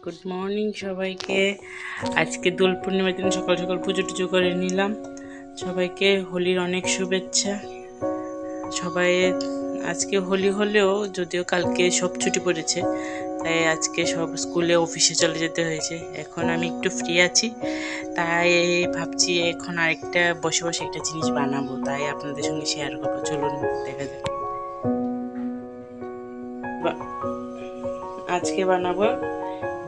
Good morning সবাইকে। আজকে দোল পূর্ণিমার দিন সকাল সকাল পুজো টুজো করে নিলাম। সবাইকে হোলির অনেক শুভেচ্ছা। সবাই আজকে হোলি হলেও যদিও কালকে সব ছুটি পড়েছে, তাই আজকে সব স্কুলে অফিসে চলে যেতে হয়েছে। এখন আমি একটু ফ্রি আছি, তাই ভাবছি এখন আরেকটা বসে বসে একটা জিনিস বানাবো, তাই আপনাদের সঙ্গে শেয়ার করবো। চলুন দেখা যাক। আজকে বানাবো,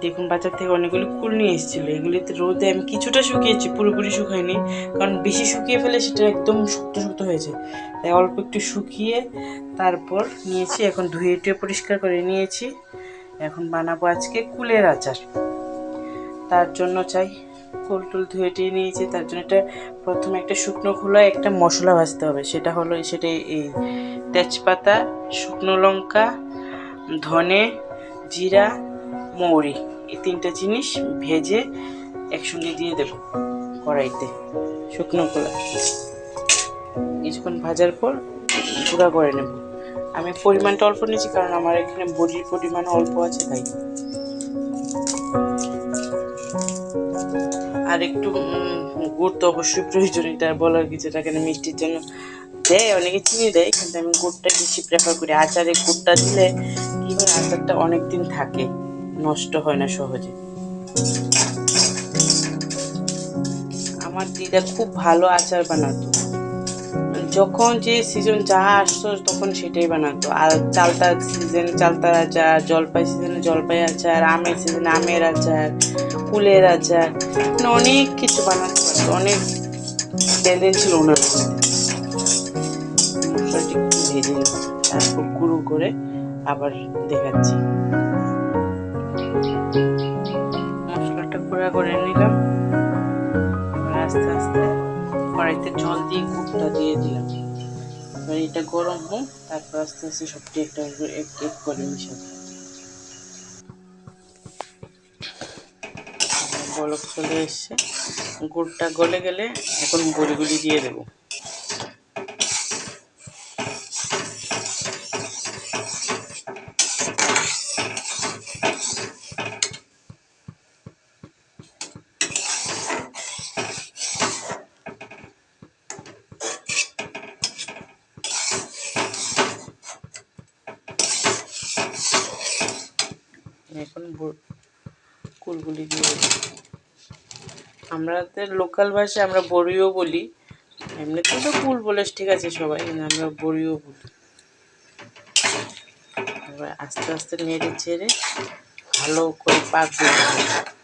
দেখুন বাজার থেকে অনেকগুলো কুল নিয়ে এসেছিলো। এগুলিতে রোদে আমি কিছুটা শুকিয়েছি, পুরোপুরি শুকাইনি, কারণ বেশি শুকিয়ে ফেলে সেটা একদম শক্ত শক্ত হয়েছে। তাই অল্প একটু শুকিয়ে তারপর নিয়েছি। এখন ধুয়ে টুয়ে পরিষ্কার করে নিয়েছি। এখন বানাবো আজকে কুলের আচার। তার জন্য চাই কুল টুল ধুয়ে টুয়ে নিয়েছি। তার জন্য প্রথমে একটা শুকনো খোলায় একটা মশলা ভাজতে হবে। সেটা এই তেজপাতা, শুকনো লঙ্কা, ধনে, জিরা, মৌরি, এই তিনটা জিনিস ভেজে একসঙ্গে দিয়ে দেব কড়াইতে শুকনো খোলা। কিছুক্ষণ ভাজার পর গুঁড়া করে নেব। আমি পরিমাণটা অল্প নিয়েছি, কারণ আমার এখানে বড়ির পরিমাণ অল্প আছে, তাই। আর একটু গুড় তো অবশ্যই প্রয়োজন, এটা বলার কিছু। এখানে মিষ্টির জন্য দেয়, অনেকে চিনি দেয়, কিন্তু আমি গুড়টা বেশি প্রেফার করি। আচারে গুড়টা দিলে কি হয়, আচারটা অনেক দিন থাকে, নষ্ট হয় না সহজে। আমার দিদা খুব ভালো আচার বানাতো। যখন যে সিজন যা আসতো তখন সেটাই বানাতো। আর চালতার সিজন চালতার আচার, জলপাই সিজনে জলপাই আচার, আমের সিজনে আমের আচার, কুলের আচার, মানে অনেক কিছু বানাতে পারতো। অনেক ট্যালেন্ট ছিল ওনার মধ্যে। মশলাটি একটু ভেজে নেব, তারপর গুঁড়ো করে আবার দেখাচ্ছি। মশলাটা গুঁড়া করে নিলাম। আস্তে আস্তে কড়াইতে জল দিয়ে গুড়টা দিয়ে দিলাম। এবার এটা গরম হোক, তারপর আস্তে আস্তে সবটি একটা এক এক করে মিশাবো। বলক চলে এসছে, গুড়টা গলে গেলে এখন বড়িগুলি দিয়ে দেবো। এখন কুলগুলি দিয়ে দেবো। আমাদের লোকাল ভাষায় আমরা বড়িও বলি, এমনিতে তো কুল বলে ঠিক আছে সবাই, কিন্তু আমরা বড়িও বলি। এবার আস্তে আস্তে নেড়ে চেড়ে ভালো করে পাক দিতে হবে।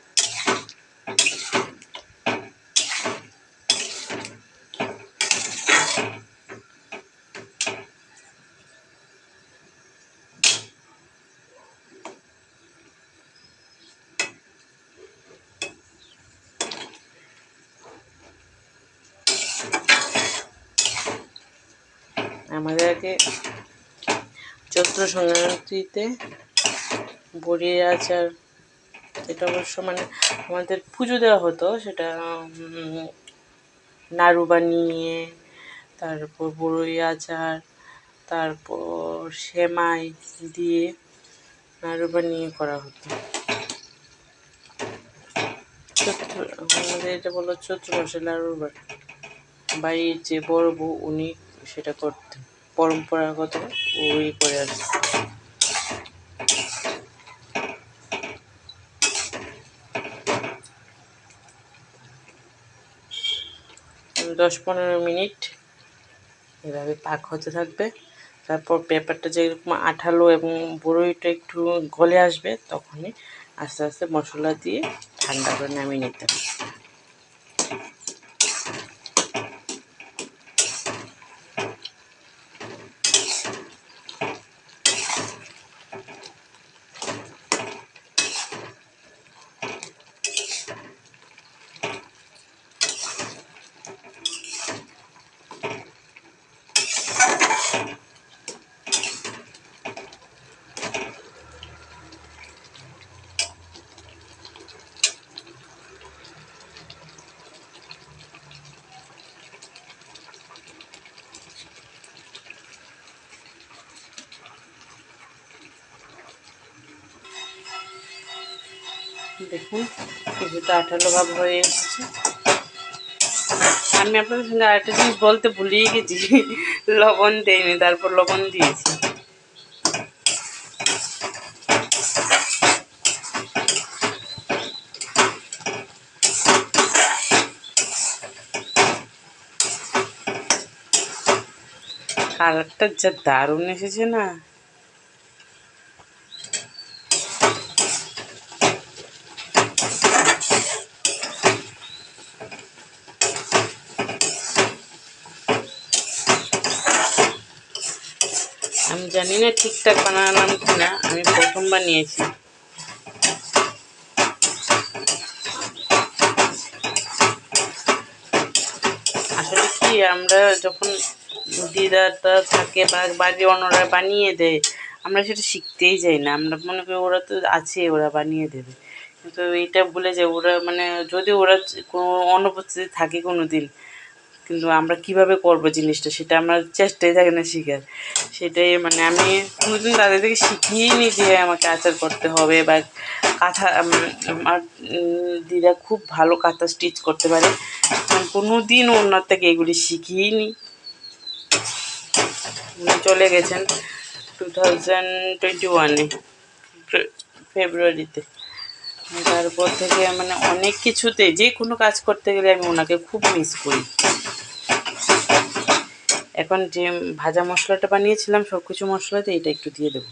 'আমাদের আগে চৈত্র সংক্রান্তিতে বড়ির আচার, এটা অবশ্য মানে আমাদের পুজো দেওয়া হতো, সেটা নাড়ু বানিয়ে, তারপর বড়ই আচার, তারপর সেমাই দিয়ে নাড়ু বানিয়ে করা হতো। আমাদের এটা বলো চৈত্র মাসে নাড়ুর বাড়ির যে বড় বউ, উনি সেটা করতেন, পরম্পরাগত ওই করে আসছে। 10-15 মিনিট এভাবে পাক হতে থাকবে। তারপর পেঁপেটা যেরকম আঠালো এবং বড়ইটা একটু গলে আসবে, তখনই আস্তে আস্তে মশলা দিয়ে ঠান্ডা করে নামিয়ে নিতে হবে। দেখুন কিছুটা আঠালো ভাব হয়ে এসেছে। আমি আপনাদের সঙ্গে আরেকটা জিনিস বলতে ভুলিয়ে গেছি, লবণ দেয়নি, তারপর লবণ দিয়েছি। কালারটা যা দারুণ এসেছে না, আমি জানি না ঠিকঠাক বানালাম কিনা, আমি প্রথম বানিয়েছি। আসলে কি, আমরা যখন দিদাটা থাকে বা বাড়ির অন্যরা বানিয়ে দেয়, আমরা সেটা শিখতেই যাই না, আমরা মনে করি ওরা তো আছে, ওরা বানিয়ে দেবে। কিন্তু এইটা ভুলে যায় ওরা, মানে যদি ওরা কোনো অনুপস্থিতি থাকে কোনো দিন, কিন্তু আমরা কিভাবে করব জিনিসটা সেটা আমার চেষ্টাই থাকে না শেখার। সেটাই মানে আমি কোনোদিন তাদের থেকে শিখিয়েই নি যে আমাকে আচার করতে হবে বা কাঁথা। আমার দিদা খুব ভালো কাঁথা স্টিচ করতে পারে, আমি কোনো দিন ওনার থেকে এগুলি শিখিয়েই নি। উনি চলে গেছেন 2021-এ ফেব্রুয়ারিতে। তারপর থেকে মানে অনেক কিছুতে যে কোনো কাজ করতে গেলে আমি ওনাকে খুব মিস করি। এখন যে ভাজা মশলাটা বানিয়েছিলাম সব কিছু মশলাতে এটা একটু দিয়ে দেবো।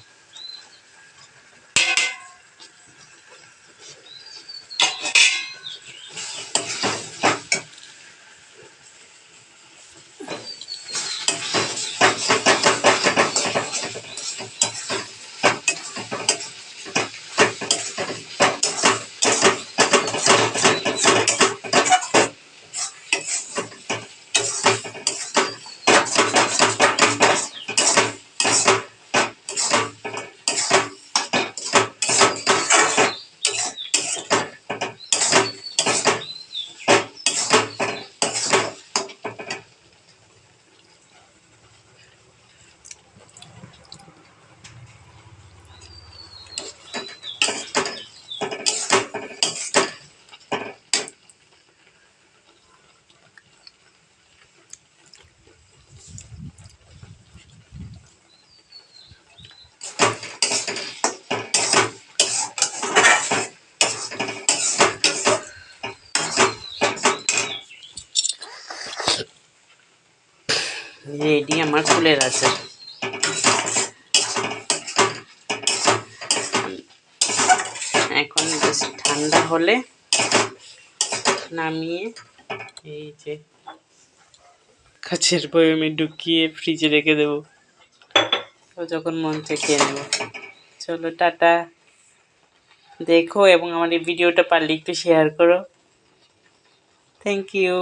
রেডি আমার ফুলের আচার। এখন জাস্ট ঠান্ডা হলে নামিয়ে এই যে কাচের বয়মে ঢুকিয়ে ফ্রিজে রেখে দেবো, যখন মন চায় খেয়ে নেব। চলো টাটা। দেখো এবং আমার এই ভিডিওটা পারলে একটু শেয়ার করো। Thank you.